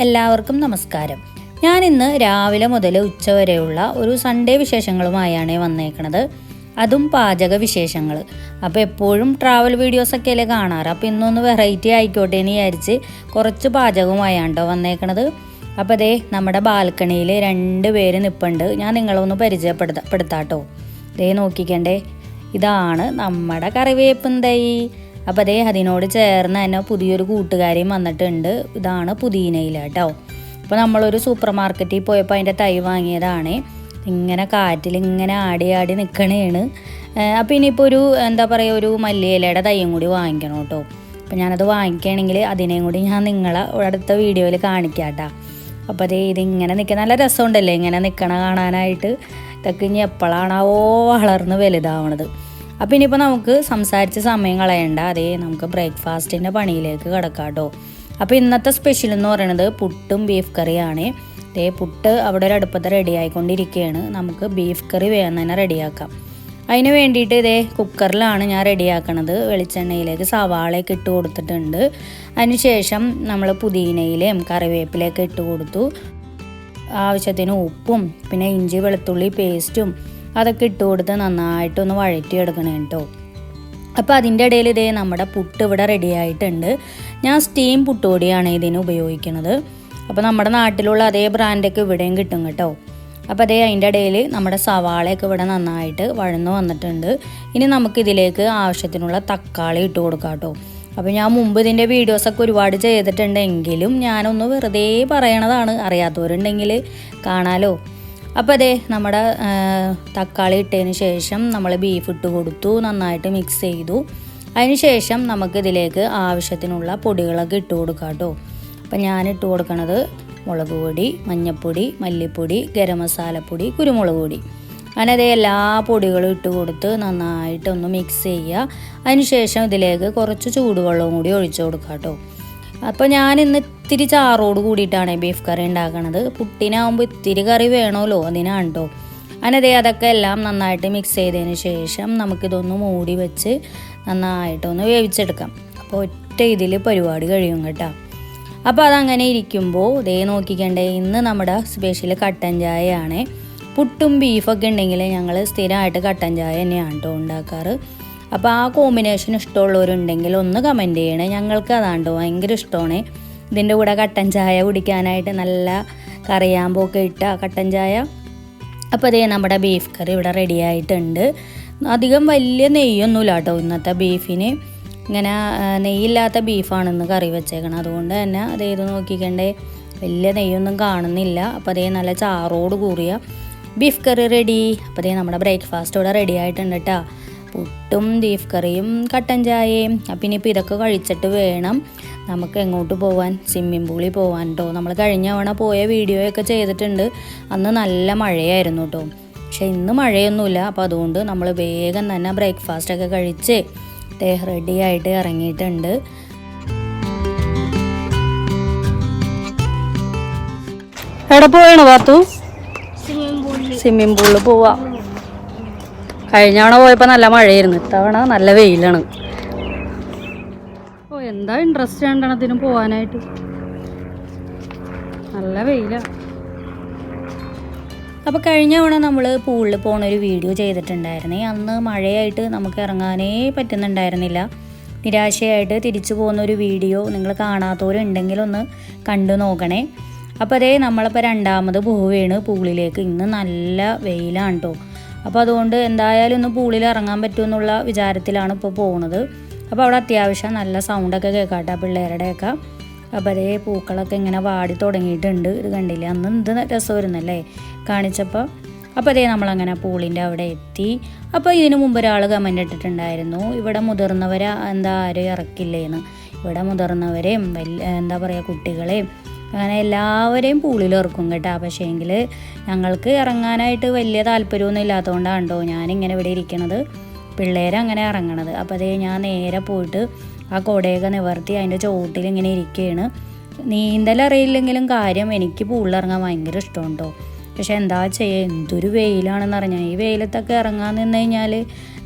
എല്ലാവർക്കും നമസ്കാരം. ഞാൻ ഇന്ന് രാവിലെ മുതൽ ഉച്ചവരെയുള്ള ഒരു സൺഡേ വിശേഷങ്ങളുമായാണ് വന്നേക്കണത്. അതും പാചക വിശേഷങ്ങൾ. അപ്പോൾ എപ്പോഴും ട്രാവൽ വീഡിയോസൊക്കെ അല്ലേ കാണാറ്. അപ്പോൾ ഇന്നൊന്ന് വെറൈറ്റി ആയിക്കോട്ടെ എന്ന് വിചാരിച്ച് കുറച്ച് പാചകവുമായാണ്ടോ വന്നേക്കണത്. അപ്പോൾ അതേ നമ്മുടെ ബാൽക്കണിയിൽ 2 പേര് നിൽപ്പുണ്ട്. ഞാൻ നിങ്ങളൊന്ന് പരിചയപ്പെടുത്താട്ടോ. ദേ നോക്കിക്കണ്ടേ, ഇതാണ് നമ്മുടെ കറിവേപ്പും തൈ. അപ്പോൾ അതേ അതിനോട് ചേർന്ന് തന്നെ പുതിയൊരു കൂട്ടുകാരിയും വന്നിട്ടുണ്ട്. ഇതാണ് പുതിനയില കേട്ടോ. അപ്പോൾ നമ്മളൊരു സൂപ്പർ മാർക്കറ്റിൽ പോയപ്പോൾ അതിൻ്റെ തൈ വാങ്ങിയതാണ്. ഇങ്ങനെ കാറ്റിൽ ഇങ്ങനെ ആടി ആടി നിൽക്കണേണ്. അപ്പോൾ ഇനിയിപ്പോൾ ഒരു ഒരു മല്ലിയിലയുടെ തൈയും കൂടി വാങ്ങിക്കണം കേട്ടോ. അപ്പോൾ ഞാനത് വാങ്ങിക്കുകയാണെങ്കിൽ അതിനെയും കൂടി ഞാൻ നിങ്ങളെ അടുത്ത വീഡിയോയിൽ കാണിക്കാം കേട്ടോ. അപ്പോൾ അതേ ഇതിങ്ങനെ നിൽക്കുക നല്ല രസമുണ്ടല്ലേ ഇങ്ങനെ നിൽക്കണ കാണാനായിട്ട്. ഇതൊക്കെ ഇനി എപ്പോഴാണാവോ വളർന്ന് വലുതാവണത്. അപ്പോൾ ഇനിയിപ്പോൾ നമുക്ക് സംസാരിച്ച് സമയം കളയണ്ട. അതേ നമുക്ക് ബ്രേക്ക്ഫാസ്റ്റിൻ്റെ പണിയിലേക്ക് കിടക്കാം കേട്ടോ. അപ്പോൾ ഇന്നത്തെ സ്പെഷ്യൽ എന്ന് പറയുന്നത് പുട്ടും ബീഫ് കറിയാണ്. അതേ പുട്ട് അവിടെ ഒരു അടുപ്പത്ത് റെഡി ആയിക്കൊണ്ടിരിക്കുകയാണ്. നമുക്ക് ബീഫ് കറി വേഗം തന്നെ റെഡിയാക്കാം. അതിന് വേണ്ടിയിട്ട് ഇതേ കുക്കറിലാണ് ഞാൻ റെഡിയാക്കണത്. വെളിച്ചെണ്ണയിലേക്ക് സവാളയൊക്കെ ഇട്ട് കൊടുത്തിട്ടുണ്ട്. അതിനുശേഷം നമ്മൾ പുതിനയിലയും കറിവേപ്പിലയൊക്കെ ഇട്ട് കൊടുത്തു. ആവശ്യത്തിന് ഉപ്പും പിന്നെ ഇഞ്ചി വെളുത്തുള്ളി പേസ്റ്റും അതൊക്കെ ഇട്ട് കൊടുത്ത് നന്നായിട്ടൊന്ന് വഴറ്റിയെടുക്കണം കേട്ടോ. അപ്പോൾ അതിൻ്റെ ഇടയിൽ ഇതേ നമ്മുടെ പുട്ട് ഇവിടെ റെഡി ആയിട്ടുണ്ട്. ഞാൻ സ്റ്റീം പുട്ടുപൊടിയാണ് ഇതിന് ഉപയോഗിക്കുന്നത്. അപ്പോൾ നമ്മുടെ നാട്ടിലുള്ള അതേ ബ്രാൻഡൊക്കെ ഇവിടെയും കിട്ടും കേട്ടോ. അപ്പോൾ അതേ അതിൻ്റെ ഇടയിൽ നമ്മുടെ സവാളയൊക്കെ ഇവിടെ നന്നായിട്ട് വഴന്നു വന്നിട്ടുണ്ട്. ഇനി നമുക്കിതിലേക്ക് ആവശ്യത്തിനുള്ള തക്കാളി ഇട്ട് കൊടുക്കാം കേട്ടോ. അപ്പോൾ ഞാൻ മുമ്പ് ഇതിൻ്റെ വീഡിയോസൊക്കെ ഒരുപാട് ചെയ്തിട്ടുണ്ടെങ്കിലും ഞാനൊന്ന് വെറുതെ പറയണതാണ്, അറിയാത്തവരുണ്ടെങ്കിൽ കാണാലോ. അപ്പോൾ അതേ നമ്മുടെ തക്കാളി ഇട്ടതിന് ശേഷം നമ്മൾ ബീഫ് ഇട്ട് കൊടുത്തു, നന്നായിട്ട് മിക്സ് ചെയ്തു. അതിന് ശേഷം നമുക്കിതിലേക്ക് ആവശ്യത്തിനുള്ള പൊടികളൊക്കെ ഇട്ട് കൊടുക്കാം കേട്ടോ. അപ്പോൾ ഞാൻ ഇട്ട് കൊടുക്കണത് മുളക് പൊടി, മഞ്ഞൾപ്പൊടി, മല്ലിപ്പൊടി, ഗരം മസാലപ്പൊടി, കുരുമുളക് പൊടി, അങ്ങനെ അതേ എല്ലാ പൊടികളും ഇട്ട് കൊടുത്ത് നന്നായിട്ടൊന്ന് മിക്സ് ചെയ്യുക. അതിന് ശേഷം ഇതിലേക്ക് കുറച്ച് ചൂടുവെള്ളവും കൂടി ഒഴിച്ചു കൊടുക്കാം കേട്ടോ. അപ്പോൾ ഞാൻ ഇന്ന് ഇത്തിരി ചാറോട് കൂടിയിട്ടാണ് ബീഫ് കറി ഉണ്ടാക്കണത്. പുട്ടിനാകുമ്പോൾ ഇത്തിരി കറി വേണമല്ലോ, അതിനാണ് കേട്ടോ. അങ്ങനെ അതൊക്കെ എല്ലാം നന്നായിട്ട് മിക്സ് ചെയ്തതിന് ശേഷം നമുക്കിതൊന്ന് മൂടി വെച്ച് നന്നായിട്ടൊന്ന് വേവിച്ചെടുക്കാം. അപ്പോൾ ഒറ്റ ഇതിൽ പരിപാടി കഴിയും കേട്ടോ. അപ്പോൾ അതങ്ങനെ ഇരിക്കുമ്പോൾ ദേ നോക്കിക്കണ്ടേ, ഇന്ന് നമ്മുടെ സ്പെഷ്യൽ കട്ടൻ ചായയാണ്. പുട്ടും ബീഫൊക്കെ ഉണ്ടെങ്കിൽ ഞങ്ങൾ സ്ഥിരമായിട്ട് കട്ടൻ ചായ തന്നെയാണ് കേട്ടോ ഉണ്ടാക്കാറ്. അപ്പോൾ ആ കോമ്പിനേഷൻ ഇഷ്ടമുള്ളവരുണ്ടെങ്കിൽ ഒന്ന് കമൻറ്റ് ചെയ്യണേ. ഞങ്ങൾക്ക് അതാണ്ടോ ഭയങ്കര ഇഷ്ടമാണ്. ഇതിൻ്റെ കൂടെ കട്ടൻ ചായ കുടിക്കാനായിട്ട് നല്ല കറിയാമ്പൊക്കെ ഇട്ട കട്ടൻ ചായ. അപ്പോൾ അതേ നമ്മുടെ ബീഫ് കറി ഇവിടെ റെഡി ആയിട്ടുണ്ട്. അധികം വലിയ നെയ്യൊന്നുമില്ല കേട്ടോ ഇന്നത്തെ ബീഫിന്. ഇങ്ങനെ നെയ്യില്ലാത്ത ബീഫാണെന്ന് കറി വെച്ചേക്കണം. അതുകൊണ്ട് തന്നെ അതേത് നോക്കിക്കണ്ടേ, വലിയ നെയ്യൊന്നും കാണുന്നില്ല. അപ്പോൾ അതേ നല്ല ചാറോട് കൂറിയ ബീഫ് കറി റെഡി. അപ്പോൾ അതേ നമ്മുടെ ബ്രേക്ക്ഫാസ്റ്റ് ഇവിടെ റെഡി ആയിട്ടുണ്ട് കേട്ടോ. പുട്ടും ബീഫ് കറിയും കട്ടൻ ചായയും. അപ്പം ഇനിയിപ്പോൾ ഇതൊക്കെ കഴിച്ചിട്ട് വേണം നമുക്ക് എങ്ങോട്ട് പോകാൻ, സ്വിമ്മിംഗ് പൂളിൽ പോകാൻ കേട്ടോ. നമ്മൾ കഴിഞ്ഞ തവണ പോയ വീഡിയോയൊക്കെ ചെയ്തിട്ടുണ്ട്. അന്ന് നല്ല മഴയായിരുന്നു കേട്ടോ. പക്ഷേ ഇന്ന് മഴയൊന്നുമില്ല. അപ്പോൾ അതുകൊണ്ട് നമ്മൾ വേഗം തന്നെ ബ്രേക്ക്ഫാസ്റ്റൊക്കെ കഴിച്ച് റെഡി ആയിട്ട് ഇറങ്ങിയിട്ടുണ്ട്. എവിടെ പോവാണ് പാത്തു? സ്വിമ്മിംഗ് പൂളിൽ പോവാ. കഴിഞ്ഞ തവണ പോയപ്പോൾ നല്ല മഴയായിരുന്നു, ഇത്തവണ നല്ല വെയിലാണ്. ഓ എന്താ ഇൻട്രസ്റ്റ് രണ്ടെണ്ണത്തിനും പോകാനായിട്ട്, നല്ല വെയിലാണ്. അപ്പോൾ കഴിഞ്ഞ തവണ നമ്മൾ പൂളിൽ പോകുന്നൊരു വീഡിയോ ചെയ്തിട്ടുണ്ടായിരുന്നേ. അന്ന് മഴയായിട്ട് നമുക്ക് ഇറങ്ങാനേ പറ്റുന്നുണ്ടായിരുന്നില്ല. നിരാശയായിട്ട് തിരിച്ചു പോകുന്നൊരു വീഡിയോ നിങ്ങൾ കാണാത്തവരുണ്ടെങ്കിൽ ഒന്ന് കണ്ടു നോക്കണേ. അപ്പോൾ അതേ നമ്മളിപ്പോൾ രണ്ടാമത് പോവുകയാണ് പൂളിലേക്ക്. ഇന്ന് നല്ല വെയിലാണ് കേട്ടോ. അപ്പോൾ അതുകൊണ്ട് എന്തായാലും ഒന്ന് പൂളിൽ ഇറങ്ങാൻ പറ്റുമെന്നുള്ള വിചാരത്തിലാണ് ഇപ്പോൾ പോകുന്നത്. അപ്പോൾ അവിടെ അത്യാവശ്യം നല്ല സൗണ്ടൊക്കെ കേൾക്കാട്ടോ പിള്ളേരുടെയൊക്കെ. അപ്പോൾ അതേ പൂക്കളൊക്കെ ഇങ്ങനെ വാടി തുടങ്ങിയിട്ടുണ്ട്. ഇത് കണ്ടില്ലേ, അന്ന് ഇത് രസമായിരുന്നല്ലേ കാണിച്ചപ്പോൾ. അപ്പോൾ അതേ നമ്മളങ്ങനെ പൂളിൻ്റെ അവിടെ എത്തി. അപ്പോൾ ഇതിനു മുമ്പ് ഒരാൾ കമൻ്റ് ഇട്ടിട്ടുണ്ടായിരുന്നു, ഇവിടെ മുതിർന്നവരെ ആരും ഇറക്കില്ലേന്ന്. ഇവിടെ മുതിർന്നവരെയും കുട്ടികളെയും അങ്ങനെ എല്ലാവരെയും പൂളിൽ ഇറക്കും കേട്ടോ. പക്ഷേങ്കിൽ ഞങ്ങൾക്ക് ഇറങ്ങാനായിട്ട് വലിയ താല്പര്യമൊന്നും ഇല്ലാത്തതുകൊണ്ടാണ് കേട്ടോ ഞാനിങ്ങനെ ഇവിടെ ഇരിക്കണത്, പിള്ളേരങ്ങനെ ഇറങ്ങണത്. അപ്പോൾ അതേ ഞാൻ നേരെ പോയിട്ട് ആ കുടയൊക്കെ നിവർത്തി അതിൻ്റെ ചോട്ടിൽ ഇങ്ങനെ ഇരിക്കുകയാണ്. നീന്തലറിയില്ലെങ്കിലും കാര്യം എനിക്ക് പൂളിലിറങ്ങാൻ ഭയങ്കര ഇഷ്ടമാണ് കേട്ടോ. പക്ഷെ എന്താ ചെയ്യുക, എന്തൊരു വെയിലാണെന്ന് അറിഞ്ഞാൽ. ഈ വെയിലത്തൊക്കെ ഇറങ്ങാൻ നിന്ന് കഴിഞ്ഞാൽ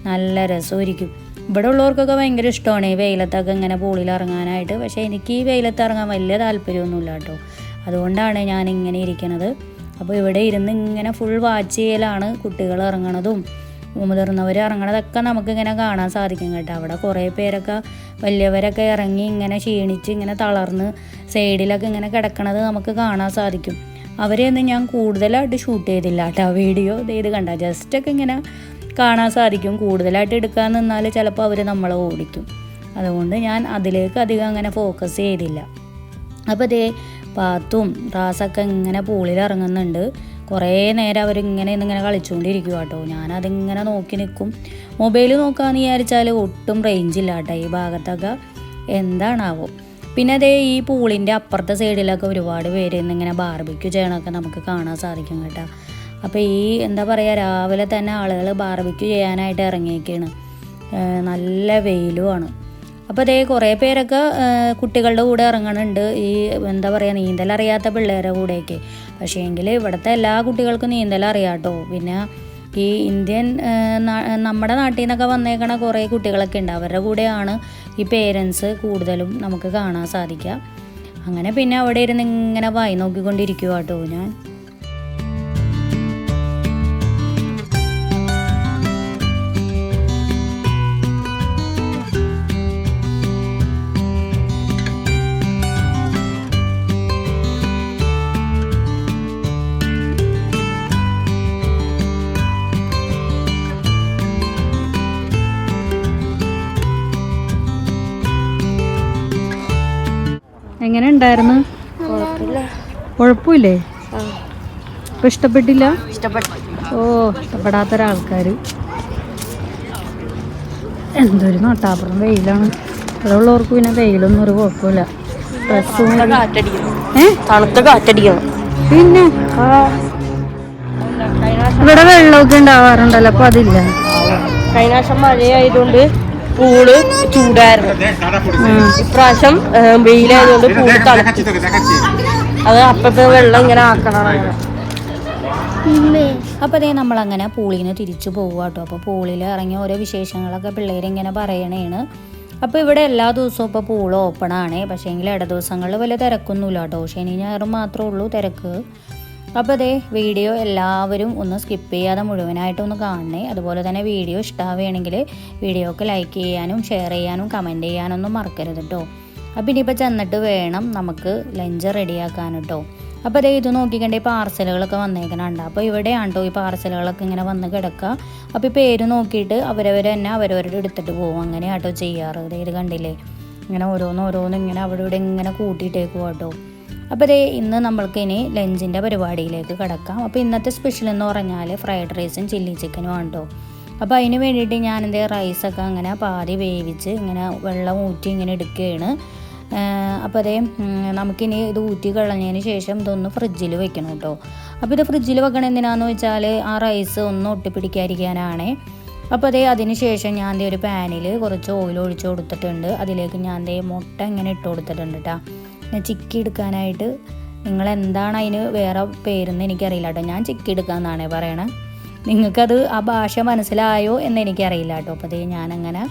നല്ല രസമായിരിക്കും. ഇവിടെ ഉള്ളവർക്കൊക്കെ ഭയങ്കര ഇഷ്ടമാണ് ഈ വെയിലത്തൊക്കെ ഇങ്ങനെ പൂളിൽ ഇറങ്ങാനായിട്ട്. പക്ഷേ എനിക്ക് ഈ വെയിലത്ത് ഇറങ്ങാൻ വലിയ താല്പര്യമൊന്നുമില്ല കേട്ടോ. അതുകൊണ്ടാണ് ഞാൻ ഇങ്ങനെ ഇരിക്കുന്നത്. അപ്പോൾ ഇവിടെ ഇരുന്ന് ഇങ്ങനെ ഫുൾ വാച്ച് ചെയ്യലാണ്. കുട്ടികൾ ഇറങ്ങണതും മുതിർന്നവർ ഇറങ്ങണതൊക്കെ നമുക്കിങ്ങനെ കാണാൻ സാധിക്കും കേട്ടോ. അവിടെ കുറേ പേരൊക്കെ വലിയവരൊക്കെ ഇറങ്ങി ഇങ്ങനെ ക്ഷീണിച്ച് ഇങ്ങനെ തളർന്ന് സൈഡിലൊക്കെ ഇങ്ങനെ കിടക്കണത് നമുക്ക് കാണാൻ സാധിക്കും. അവരെയൊന്നും ഞാൻ കൂടുതലായിട്ട് ഷൂട്ട് ചെയ്തില്ല കേട്ടോ. വീഡിയോ ഇത് കണ്ട ജസ്റ്റൊക്കെ ഇങ്ങനെ കാണാൻ സാധിക്കും. കൂടുതലായിട്ട് എടുക്കാൻ നിന്നാൽ ചിലപ്പോൾ അവർ നമ്മളെ ഓടിക്കും. അതുകൊണ്ട് ഞാൻ അതിലേക്ക് അധികം അങ്ങനെ ഫോക്കസ് ചെയ്തില്ല. അപ്പോൾ പാത്തും റാസൊക്കെ ഇങ്ങനെ പൂളിൽ ഇറങ്ങുന്നുണ്ട്. കുറേ നേരം അവരിങ്ങനെ ഇന്നിങ്ങനെ കളിച്ചുകൊണ്ടിരിക്കും കേട്ടോ. ഞാനതിങ്ങനെ നോക്കി നിൽക്കും. മൊബൈൽ നോക്കാമെന്ന് വിചാരിച്ചാൽ ഒട്ടും റേഞ്ചില്ല കേട്ടോ ഈ ഭാഗത്തൊക്കെ. എന്താണാവോ. പിന്നെ ഈ പൂളിൻ്റെ അപ്പുറത്തെ സൈഡിലൊക്കെ ഒരുപാട് പേര് ഇന്നിങ്ങനെ ബാർബിക്യൂ ചെയ്യണമൊക്കെ നമുക്ക് കാണാൻ സാധിക്കും കേട്ടോ. അപ്പോൾ എന്താ പറയുക, രാവിലെ തന്നെ ആളുകൾ ബാർബിക്യൂ ചെയ്യാനായിട്ട് ഇറങ്ങിയേക്കാണ്. നല്ല വെയിലുമാണ്. അപ്പോൾ കുറേ പേരൊക്കെ കുട്ടികളുടെ കൂടെ ഇറങ്ങുന്നുണ്ട്. എന്താ പറയുക, നീന്തലറിയാത്ത പിള്ളേരുടെ കൂടെയൊക്കെ. പക്ഷേ എങ്കിൽ ഇവിടുത്തെ എല്ലാ കുട്ടികൾക്കും നീന്തലറിയാം കേട്ടോ. പിന്നെ ഈ ഇന്ത്യൻ നമ്മുടെ നാട്ടിൽ നിന്നൊക്കെ വന്നേക്കണ കുറേ കുട്ടികളൊക്കെ ഉണ്ട്. അവരുടെ കൂടെയാണ് ഈ പേരൻസ് കൂടുതലും നമുക്ക് കാണാൻ സാധിക്കുക. അങ്ങനെ പിന്നെ അവിടെ ഇരുന്ന് ഇങ്ങനെ വായി നോക്കിക്കൊണ്ടിരിക്കുക കേട്ടോ ഞാൻ. എങ്ങനെ ഉണ്ടായിരുന്നു? കുഴപ്പമില്ലേ? ഇപ്പൊ ഇഷ്ടപ്പെട്ടില്ല? ഓ, ഇഷ്ടപ്പെടാത്തൊരാൾക്കാർ. എന്തൊരു നട്ടാപ്പുറം വെയിലാണ്. ഇവിടെ ഉള്ളവർക്ക് പിന്നെ വെയിലൊന്നും ഒരു കുഴപ്പമില്ല. തണുത്ത കാറ്റടിക്കണം. പിന്നെ ഇവിടെ വെള്ളമൊക്കെ ഉണ്ടാവാറുണ്ടല്ലോ, അപ്പൊ അതില്ല. കഴിഞ്ഞ പ്രാവശ്യം മഴയായതുകൊണ്ട് പൂള് ചൂടായിരുന്നു. ഇപ്രാവശ്യം വെയിലായതുകൊണ്ട് പൂള് തണുത്തു. അത് അപ്പത്തെ വെള്ളം ഇങ്ങനെ ആക്കണം. അപ്പോൾ നമ്മളങ്ങനെ പൂളിൽ നിന്ന് തിരിച്ചു പോകുക കേട്ടോ. അപ്പോൾ പൂളിൽ ഇറങ്ങിയ ഓരോ വിശേഷങ്ങളൊക്കെ പിള്ളേരിങ്ങനെ പറയണേണ്. അപ്പോൾ ഇവിടെ എല്ലാ ദിവസവും ഇപ്പോൾ പൂൾ ഓപ്പണാണ്. പക്ഷേ എങ്കിൽ ഇട ദിവസങ്ങളിൽ വലിയ തിരക്കൊന്നുമില്ല കേട്ടോ. ശനി ഞായറും മാത്രമേ ഉള്ളൂ തിരക്ക്. അപ്പോൾ വീഡിയോ എല്ലാവരും ഒന്ന് സ്കിപ്പ് ചെയ്യാതെ മുഴുവനായിട്ടൊന്ന് കാണണേ. അതുപോലെ തന്നെ വീഡിയോ ഇഷ്ടമാവുകയാണെങ്കിൽ വീഡിയോക്ക് ലൈക്ക് ചെയ്യാനും ഷെയർ ചെയ്യാനും കമൻറ്റ് ചെയ്യാനൊന്നും മറക്കരുത് കേട്ടോ. അപ്പോൾ ഇനിയിപ്പോൾ ചെന്നിട്ട് വേണം നമുക്ക് ലഞ്ച് റെഡിയാക്കാൻ കേട്ടോ. അപ്പോൾ ഇത് നോക്കിക്കണ്ടേ പാർസലുകളൊക്കെ വന്നേക്കണുണ്ട്. അപ്പോൾ ഇവിടെയാണ് കേട്ടോ ഈ പാർസലുകളൊക്കെ ഇങ്ങനെ വന്ന് കിടക്കുക. അപ്പോൾ ഈ പേര് നോക്കിയിട്ട് അവരവർ തന്നെ അവരവരുടെ എടുത്തിട്ട് പോകും. അങ്ങനെയാണ് കേട്ടോ ചെയ്യാറ്. ഇത് കണ്ടില്ലേ, ഇങ്ങനെ ഓരോന്ന് ഇങ്ങനെ അവിടെ ഇവിടെ ഇങ്ങനെ കൂട്ടിയിട്ടേക്കും കേട്ടോ. അപ്പോൾ ഇന്ന് നമ്മൾക്ക് ഇനി ലഞ്ചിൻ്റെ പരിപാടിയിലേക്ക് കിടക്കാം. അപ്പോൾ ഇന്നത്തെ സ്പെഷ്യൽ എന്ന് പറഞ്ഞാൽ ഫ്രൈഡ് റൈസും ചില്ലി ചിക്കനും ആണ് കേട്ടോ. അപ്പോൾ അതിന് വേണ്ടിയിട്ട് ഞാൻ റൈസൊക്കെ അങ്ങനെ പാതി വേവിച്ച് ഇങ്ങനെ വെള്ളം ഊറ്റി ഇങ്ങനെ എടുക്കുകയാണ്. അപ്പോൾ നമുക്കിനി ഇത് ഊറ്റി കളഞ്ഞതിന് ശേഷം ഇതൊന്ന് ഫ്രിഡ്ജിൽ വെക്കണം കേട്ടോ. അപ്പോൾ ഇത് ഫ്രിഡ്ജിൽ വെക്കണം എന്തിനാണെന്ന് വെച്ചാൽ ആ റൈസ് ഒന്ന് ഒട്ടിപ്പിടിക്കാതിരിക്കാനാണ്. അപ്പോൾ അതിന് ശേഷം ഞാൻ ഒരു പാനിൽ കുറച്ച് ഓയിൽ ഒഴിച്ച് കൊടുത്തിട്ടുണ്ട്. അതിലേക്ക് ഞാൻ മുട്ട ഇങ്ങനെ ഇട്ട് കൊടുത്തിട്ടുണ്ട് കേട്ടോ. ചിക്കി എടുക്കാനായിട്ട്. നിങ്ങളെന്താണ് അതിന് വേറെ പേരെന്ന് എനിക്കറിയില്ല കേട്ടോ. ഞാൻ ചിക്കി എടുക്കാമെന്നാണേ പറയണേ. നിങ്ങൾക്കത് ആ ഭാഷ മനസ്സിലായോ എന്ന് എനിക്കറിയില്ല കേട്ടോ. അപ്പോൾ ഞാനങ്ങനെ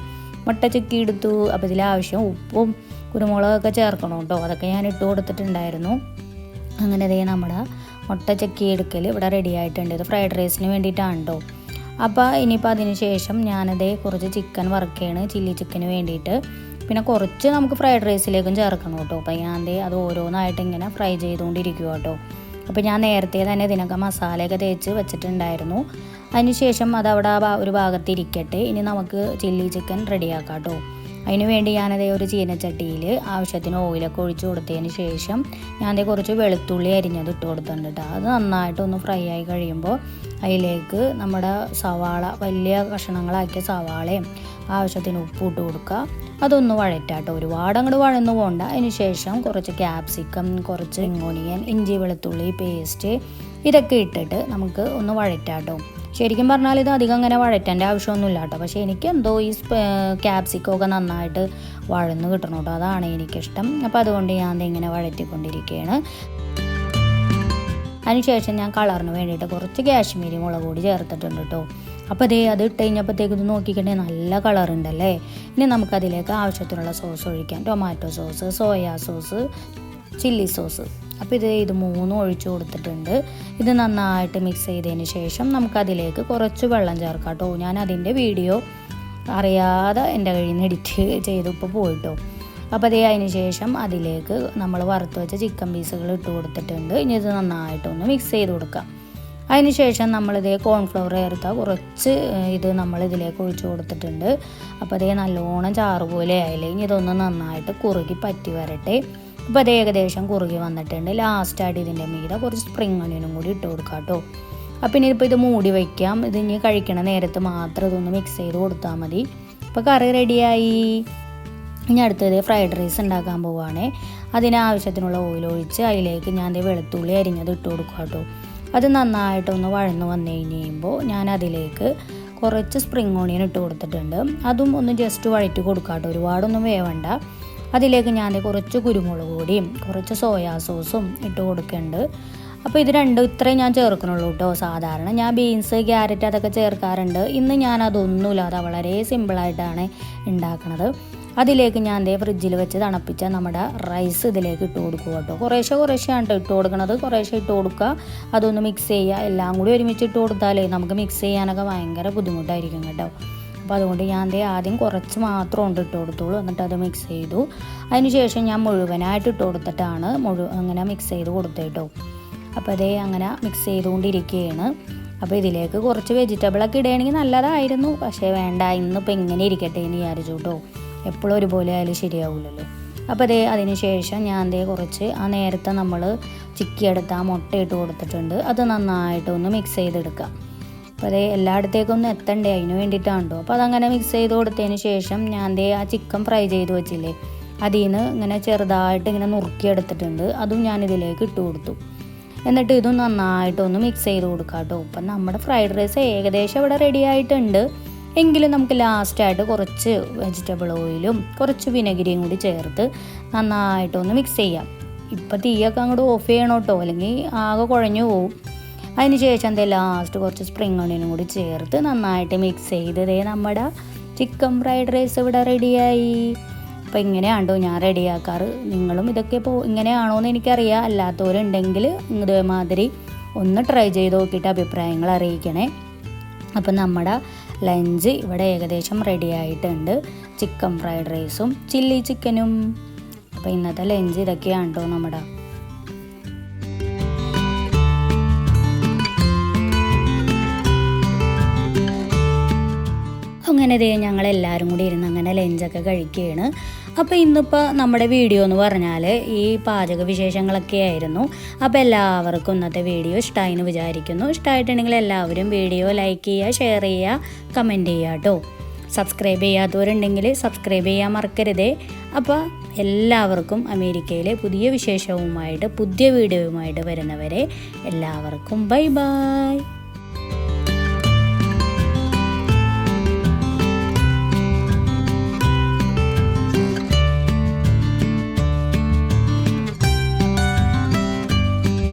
മുട്ട ചിക്കി എടുത്തു. അപ്പോൾ ഇതിലാവശ്യം ഉപ്പും കുരുമുളകൊക്കെ ചേർക്കണം കേട്ടോ. അതൊക്കെ ഞാൻ ഇട്ട് കൊടുത്തിട്ടുണ്ടായിരുന്നു. അങ്ങനെ നമ്മുടെ മുട്ട ചിക്കി എടുക്കൽ ഇവിടെ റെഡി ആയിട്ടുണ്ട്. ഇത് ഫ്രൈഡ് റൈസിന് വേണ്ടിയിട്ടാണ് കേട്ടോ. അപ്പോൾ ഇനിയിപ്പോൾ അതിന് ശേഷം ഞാനത് കുറച്ച് ചിക്കൻ വറുക്കുകയാണ് ചില്ലി ചിക്കന് വേണ്ടിയിട്ട്. പിന്നെ കുറച്ച് നമുക്ക് ഫ്രൈഡ് റൈസിലേക്കും ചേർക്കണം കേട്ടോ. അപ്പോൾ ഞാൻ അത് ഓരോന്നായിട്ട് ഇങ്ങനെ ഫ്രൈ ചെയ്തുകൊണ്ടിരിക്കുക കേട്ടോ. അപ്പോൾ ഞാൻ നേരത്തെ തന്നെ ഇതിനൊക്കെ മസാലയൊക്കെ തേച്ച് വെച്ചിട്ടുണ്ടായിരുന്നു. അതിന് ശേഷം അതവിടെ ഒരു ഭാഗത്ത് ഇരിക്കട്ടെ. ഇനി നമുക്ക് ചില്ലി ചിക്കൻ റെഡിയാക്കാം കേട്ടോ. അതിന് വേണ്ടി ഞാനതേ ഒരു ചീനച്ചട്ടിയിൽ ആവശ്യത്തിന് ഓയിലൊക്കെ ഒഴിച്ച് കൊടുത്തതിന് ശേഷം ഞാൻ കുറച്ച് വെളുത്തുള്ളി അരിഞ്ഞത് ഇട്ട് കൊടുത്തിട്ടുണ്ട് കേട്ടോ. അത് നന്നായിട്ടൊന്ന് ഫ്രൈ ആയി കഴിയുമ്പോൾ അതിലേക്ക് നമ്മുടെ സവാള, വലിയ കഷ്ണങ്ങളാക്കിയ സവാളയും ആവശ്യത്തിന് ഉപ്പ് ഇട്ട് കൊടുക്കുക. അതൊന്ന് വഴറ്റാട്ടോ. ഒരുപാട് അങ്ങോട്ട് വഴന്നു പോകണ്ട. അതിന് ശേഷം കുറച്ച് ക്യാപ്സിക്കം, കുറച്ച് ഓണിയൻ, ഇഞ്ചി വെളുത്തുള്ളി പേസ്റ്റ് ഇതൊക്കെ ഇട്ടിട്ട് നമുക്ക് ഒന്ന് വഴറ്റാട്ടോ. ശരിക്കും പറഞ്ഞാൽ ഇത് അധികം അങ്ങനെ വഴറ്റേണ്ട ആവശ്യമൊന്നുമില്ല കേട്ടോ. പക്ഷേ എനിക്കെന്തോ ഈ ക്യാപ്സിക്കമൊക്കെ നന്നായിട്ട് വഴന്ന് കിട്ടണം കേട്ടോ. അതാണ് എനിക്കിഷ്ടം. അപ്പോൾ അതുകൊണ്ട് ഞാൻ ഇങ്ങനെ വഴറ്റിക്കൊണ്ടിരിക്കുകയാണ്. അതിനുശേഷം ഞാൻ കളറിന് വേണ്ടിയിട്ട് കുറച്ച് കാശ്മീരി മുളക് പൊടി ചേർത്തിട്ടുണ്ട് കേട്ടോ. അപ്പോൾ അത് ഇട്ട് കഴിഞ്ഞപ്പോഴത്തേക്ക് ഇത് നോക്കിക്കണ്ടേ നല്ല കളറുണ്ടല്ലേ. ഇനി നമുക്കതിലേക്ക് ആവശ്യത്തിനുള്ള സോസ് ഒഴിക്കാം. Tomato sauce, soya sauce, chilli sauce അപ്പോൾ ഇത് 3 ഒഴിച്ചു കൊടുത്തിട്ടുണ്ട്. ഇത് നന്നായിട്ട് മിക്സ് ചെയ്തതിന് ശേഷം നമുക്കതിലേക്ക് കുറച്ച് വെള്ളം ചേർക്കാം കേട്ടോ. ഞാൻ അതിൻ്റെ വീഡിയോ അറിയാതെ എൻ്റെ കയ്യിൽ നിന്ന് എഡിറ്റ് ചെയ്ത് ഇപ്പോൾ പോയിട്ടോ. അപ്പോൾ അതിന് ശേഷം അതിലേക്ക് നമ്മൾ വറുത്ത് വെച്ച ചിക്കൻ പീസുകൾ ഇട്ട് കൊടുത്തിട്ടുണ്ട്. ഇനി ഇത് നന്നായിട്ടൊന്ന് മിക്സ് ചെയ്ത് കൊടുക്കാം. അതിന് ശേഷം നമ്മളിതേ കോൺഫ്ലവർ ചേർത്ത കുറച്ച് ഇത് നമ്മളിതിലേക്ക് ഒഴിച്ച് കൊടുത്തിട്ടുണ്ട്. അപ്പോൾ അതേ നല്ലോണം ചാറ് പോലെ ആയില്ലേ. ഇനി ഇതൊന്ന് നന്നായിട്ട് കുറുകി പറ്റി വരട്ടെ. അപ്പോൾ അത് ഏകദേശം കുറുകി വന്നിട്ടുണ്ട്. ലാസ്റ്റായിട്ട് ഇതിൻ്റെ മീതെ കുറച്ച് സ്പ്രിംഗ് ഒനിയനും കൂടി ഇട്ട് കൊടുക്കാം കേട്ടോ. അപ്പം ഇനിയിപ്പോൾ ഇത് മൂടി വയ്ക്കാം. ഇത് ഇനി കഴിക്കണ നേരത്ത് മാത്രം ഇതൊന്ന് മിക്സ് ചെയ്ത് കൊടുത്താൽ മതി. അപ്പോൾ കറി റെഡിയായി. ഇനി അടുത്തത് ഫ്രൈഡ് റൈസ് ഉണ്ടാക്കാൻ പോവുകയാണേ. അതിനാവശ്യത്തിനുള്ള ഓയിൽ ഒഴിച്ച് അതിലേക്ക് ഞാൻ വെളുത്തുള്ളി അരിഞ്ഞത് ഇട്ട് കൊടുക്കുക കേട്ടോ. അത് നന്നായിട്ടൊന്ന് വഴന്ന് വന്നു കഴിയുമ്പോൾ ഞാൻ അതിലേക്ക് കുറച്ച് സ്പ്രിംഗ് ഓണിയൻ ഇട്ട് കൊടുത്തിട്ടുണ്ട്. അതും ഒന്ന് ജസ്റ്റ് വഴറ്റി കൊടുക്കാം കേട്ടോ, ഒരുപാടൊന്നും വേവണ്ട. അതിലേക്ക് ഞാൻ കുറച്ച് കുരുമുളക് പൊടിയും കുറച്ച് സോയാ സോസും ഇട്ട് കൊടുക്കുന്നുണ്ട്. അപ്പോൾ ഇത് രണ്ടും ഇത്രയും ഞാൻ ചേർക്കണുള്ളൂ കേട്ടോ. സാധാരണ ഞാൻ ബീൻസ് ക്യാരറ്റ് അതൊക്കെ ചേർക്കാറുണ്ട്. ഇന്ന് ഞാൻ അതൊന്നുമില്ലാതെ വളരെ സിമ്പിളായിട്ടാണ് ഉണ്ടാക്കണത്. അതിലേക്ക് ഞാൻ ഫ്രിഡ്ജിൽ വെച്ച് തണുപ്പിച്ച നമ്മുടെ റൈസ് ഇതിലേക്ക് ഇട്ട് കൊടുക്കുക കേട്ടോ. കുറേശ്ശെയാണ് ഇട്ട് കൊടുക്കണത്. കുറേശ്ശെ ഇട്ട് കൊടുക്കുക, അതൊന്ന് മിക്സ് ചെയ്യുക. എല്ലാം കൂടി ഒരുമിച്ച് ഇട്ട് കൊടുത്താലേ നമുക്ക് മിക്സ് ചെയ്യാനൊക്കെ ഭയങ്കര ബുദ്ധിമുട്ടായിരിക്കും കേട്ടോ. അപ്പോൾ അതുകൊണ്ട് ഞാൻ ആദ്യം കുറച്ച് മാത്രം ഇട്ട് കൊടുത്തോളൂ. എന്നിട്ട് അത് മിക്സ് ചെയ്തു. അതിന് ശേഷം ഞാൻ മുഴുവനായിട്ട് ഇട്ട് കൊടുത്തിട്ടാണ് അങ്ങനെ മിക്സ് ചെയ്ത് കൊടുത്തേട്ടോ. അപ്പോൾ അങ്ങനെ മിക്സ് ചെയ്തുകൊണ്ടിരിക്കുകയാണ്. അപ്പോൾ ഇതിലേക്ക് കുറച്ച് വെജിറ്റബിളൊക്കെ ഇടുകയാണെങ്കിൽ നല്ലതായിരുന്നു. പക്ഷേ വേണ്ട, ഇന്നിപ്പോൾ ഇങ്ങനെ ഇരിക്കട്ടെ എന്ന് വിചാരിച്ചു കേട്ടോ. എപ്പോഴും ഒരുപോലെ ആയാലും ശരിയാവില്ലല്ലോ. അപ്പോൾ അതിന് ശേഷം ഞാൻ കുറച്ച് നേരത്തെ നമ്മൾ ചിക്കിയെടുത്ത ആ മുട്ട ഇട്ട് കൊടുത്തിട്ടുണ്ട്. അത് നന്നായിട്ടൊന്ന് മിക്സ് ചെയ്തെടുക്കാം. അപ്പോൾ എല്ലായിടത്തേക്കൊന്നും എത്തണ്ടേ, അതിന് വേണ്ടിയിട്ടാണ് കേട്ടോ. അപ്പോൾ അതങ്ങനെ മിക്സ് ചെയ്ത് കൊടുത്തതിന് ശേഷം ഞാൻ ആ ചിക്കൻ ഫ്രൈ ചെയ്ത് വെച്ചില്ലേ, അതിൽ നിന്ന് ഇങ്ങനെ ചെറുതായിട്ട് ഇങ്ങനെ നുറുക്കിയെടുത്തിട്ടുണ്ട്. അതും ഞാൻ ഇതിലേക്ക് ഇട്ട് കൊടുത്തു. എന്നിട്ട് ഇതും നന്നായിട്ടൊന്ന് മിക്സ് ചെയ്ത് കൊടുക്കാം കേട്ടോ. അപ്പം നമ്മുടെ ഫ്രൈഡ് റൈസ് ഏകദേശം ഇവിടെ റെഡി ആയിട്ടുണ്ട്. എങ്കിലും നമുക്ക് ലാസ്റ്റായിട്ട് കുറച്ച് വെജിറ്റബിൾ ഓയിലും കുറച്ച് വിനെഗിരിയും കൂടി ചേർത്ത് നന്നായിട്ടൊന്ന് മിക്സ് ചെയ്യാം. ഇപ്പം തീയൊക്കെ അങ്ങോട്ട് ഓഫ് ചെയ്യണം കേട്ടോ, അല്ലെങ്കിൽ ആകെ കുഴഞ്ഞു പോവും. അതിന് ശേഷം ലാസ്റ്റ് കുറച്ച് സ്പ്രിംഗ് ഓണിയനും കൂടി ചേർത്ത് നന്നായിട്ട് മിക്സ് ചെയ്ത് നമ്മുടെ ചിക്കൻ ഫ്രൈഡ് റൈസ് ഇവിടെ റെഡിയായി. അപ്പോൾ ഇങ്ങനെയാണോ ഞാൻ റെഡിയാക്കാറ്. നിങ്ങളും ഇതൊക്കെ ഇങ്ങനെയാണോ എന്ന് എനിക്കറിയാം. അല്ലാത്തവരുണ്ടെങ്കിൽ ഇതേമാതിരി ഒന്ന് ട്രൈ ചെയ്ത് നോക്കിയിട്ട് അഭിപ്രായങ്ങൾ അറിയിക്കണേ. അപ്പം നമ്മുടെ ലഞ്ച് ഇവിടെ ഏകദേശം റെഡി ആയിട്ടുണ്ട്. ചിക്കൻ ഫ്രൈഡ് റൈസും ചില്ലി ചിക്കനും. അപ്പോൾ ഇന്നത്തെ ലഞ്ച് ഇതൊക്കെയാണ് കേട്ടോ നമ്മുടെ. അങ്ങനെ ഞങ്ങളെല്ലാവരും കൂടി ഇരുന്ന് അങ്ങനെ ലഞ്ചൊക്കെ കഴിക്കുകയാണ്. അപ്പോൾ ഇന്നിപ്പോൾ നമ്മുടെ വീഡിയോ എന്ന് പറഞ്ഞാൽ ഈ പാചക വിശേഷങ്ങളൊക്കെ ആയിരുന്നു. അപ്പോൾ എല്ലാവർക്കും ഇന്നത്തെ വീഡിയോ ഇഷ്ടമായി എന്ന് വിചാരിക്കുന്നു. ഇഷ്ടമായിട്ടുണ്ടെങ്കിൽ എല്ലാവരും വീഡിയോ ലൈക്ക് ചെയ്യുക, ഷെയർ ചെയ്യുക, കമൻറ്റ് ചെയ്യുക കേട്ടോ. സബ്സ്ക്രൈബ് ചെയ്യാത്തവരുണ്ടെങ്കിൽ സബ്സ്ക്രൈബ് ചെയ്യാൻ മറക്കരുതേ. അപ്പോൾ എല്ലാവർക്കും അമേരിക്കയിലെ പുതിയ വിശേഷവുമായിട്ട് പുതിയ വീഡിയോയുമായിട്ട് വരുന്നവരെ എല്ലാവർക്കും ബൈ ബൈ.